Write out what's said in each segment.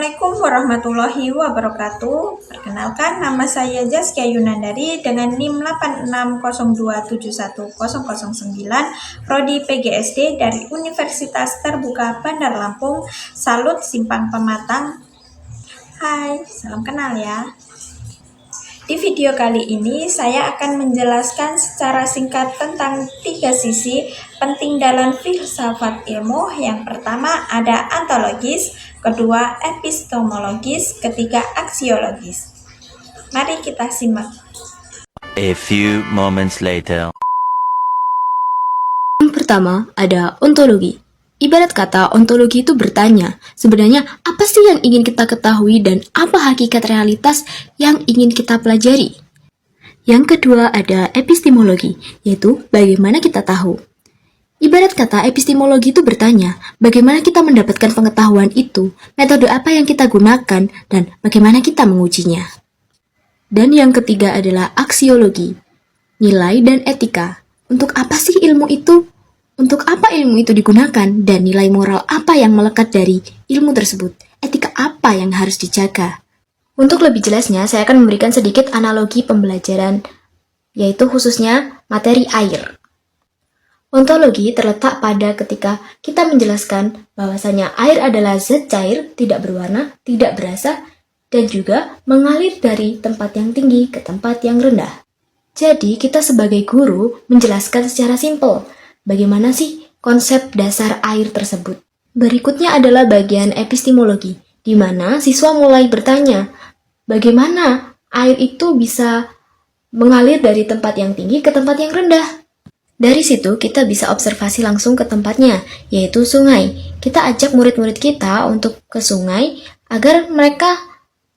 Assalamualaikum warahmatullahi wabarakatuh. Perkenalkan, nama saya Zaskia Yunandari dengan NIM 8602711009, Prodi PGSD dari Universitas Terbuka Bandar Lampung, Salut Simpang Pematang. Hai, salam kenal ya. Di video kali ini saya akan menjelaskan secara singkat tentang 3 sisi penting dalam filsafat ilmu. Yang pertama ada ontologis, kedua epistemologis, ketiga aksiologis. Mari kita simak. A few moments later. Yang pertama ada ontologi. Ibarat kata, ontologi itu bertanya, sebenarnya apa sih yang ingin kita ketahui dan apa hakikat realitas yang ingin kita pelajari? Yang kedua ada epistemologi, yaitu bagaimana kita tahu. Ibarat kata, epistemologi itu bertanya, bagaimana kita mendapatkan pengetahuan itu, metode apa yang kita gunakan, dan bagaimana kita mengujinya. Dan yang ketiga adalah aksiologi, nilai dan etika. Untuk apa sih ilmu itu? Untuk apa ilmu itu digunakan dan nilai moral apa yang melekat dari ilmu tersebut? Etika apa yang harus dijaga? Untuk lebih jelasnya, saya akan memberikan sedikit analogi pembelajaran, yaitu khususnya materi air. Ontologi terletak pada ketika kita menjelaskan bahwasanya air adalah zat cair, tidak berwarna, tidak berasa, dan juga mengalir dari tempat yang tinggi ke tempat yang rendah. Jadi, kita sebagai guru menjelaskan secara simpel, bagaimana sih konsep dasar air tersebut? Berikutnya adalah bagian epistemologi, di mana siswa mulai bertanya, bagaimana air itu bisa mengalir dari tempat yang tinggi ke tempat yang rendah? Dari situ kita bisa observasi langsung ke tempatnya, yaitu sungai. Kita ajak murid-murid kita untuk ke sungai agar mereka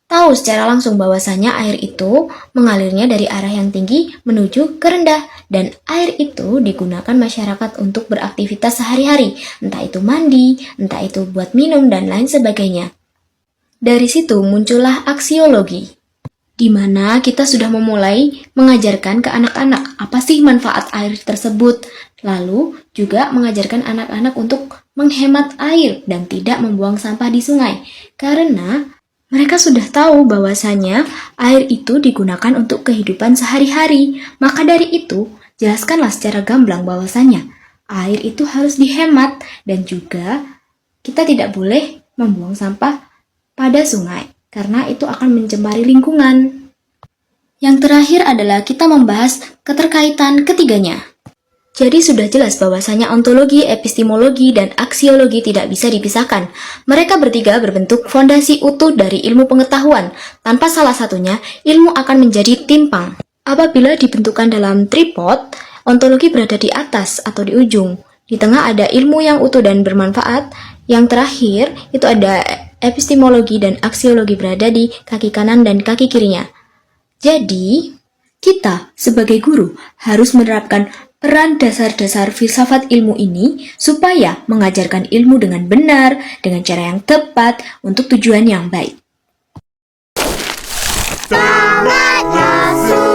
tahu secara langsung bahwasanya air itu mengalirnya dari arah yang tinggi menuju ke rendah, dan air itu digunakan masyarakat untuk beraktivitas sehari-hari, entah itu mandi, entah itu buat minum, dan lain sebagainya. Dari situ muncullah aksiologi, di mana kita sudah memulai mengajarkan ke anak-anak apa sih manfaat air tersebut, lalu juga mengajarkan anak-anak untuk menghemat air dan tidak membuang sampah di sungai, karena mereka sudah tahu bahwasanya air itu digunakan untuk kehidupan sehari-hari. Maka dari itu, jelaskanlah secara gamblang bahwasanya air itu harus dihemat dan juga kita tidak boleh membuang sampah pada sungai karena itu akan mencemari lingkungan. Yang terakhir adalah kita membahas keterkaitan ketiganya. Jadi sudah jelas bahwasanya ontologi, epistemologi, dan aksiologi tidak bisa dipisahkan. Mereka bertiga berbentuk fondasi utuh dari ilmu pengetahuan. Tanpa salah satunya, ilmu akan menjadi timpang. Apabila dibentukkan dalam tripod, ontologi berada di atas atau di ujung. Di tengah ada ilmu yang utuh dan bermanfaat. Yang terakhir, itu ada epistemologi dan aksiologi berada di kaki kanan dan kaki kirinya. Jadi, kita sebagai guru harus menerapkan peran dasar-dasar filsafat ilmu ini supaya mengajarkan ilmu dengan benar, dengan cara yang tepat, untuk tujuan yang baik. Selamat masuk.